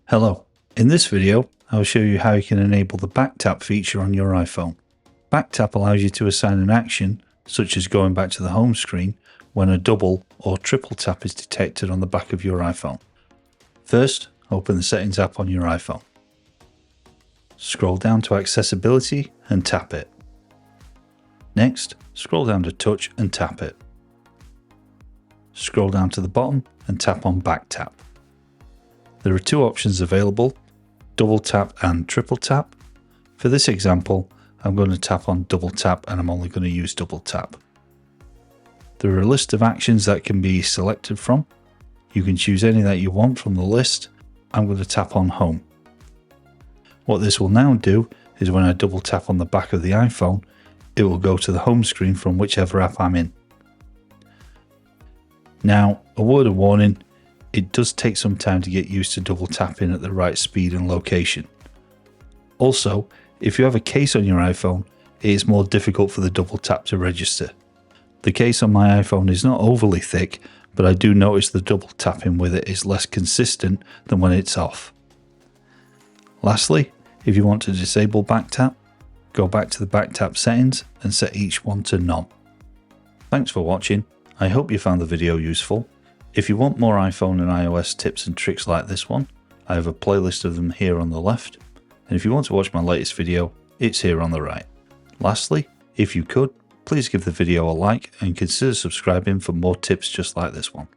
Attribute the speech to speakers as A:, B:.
A: Hello, in this video I will show you how you can enable the back tap feature on your iPhone. Back tap allows you to assign an action, such as going back to the home screen, when a double or triple tap is detected on the back of your iPhone. First, open the Settings app on your iPhone. Scroll down to Accessibility and tap it. Next, scroll down to Touch and tap it. Scroll down to the bottom and tap on Back Tap. There are two options available, double tap and triple tap. For this example, I'm going to tap on double tap and I'm only going to use double tap. There are a list of actions that can be selected from. You can choose any that you want from the list. I'm going to tap on Home. What this will now do is when I double tap on the back of the iPhone, it will go to the home screen from whichever app I'm in. Now, a word of warning, it does take some time to get used to double tapping at the right speed and location. Also, if you have a case on your iPhone, it is more difficult for the double tap to register. The case on my iPhone is not overly thick, but I do notice the double tapping with it is less consistent than when it's off. Lastly, if you want to disable back tap, go back to the back tap settings and set each one to none. Thanks for watching. I hope you found the video useful. If you want more iPhone and iOS tips and tricks like this one, I have a playlist of them here on the left. And if you want to watch my latest video, it's here on the right. Lastly, if you could, please give the video a like and consider subscribing for more tips just like this one.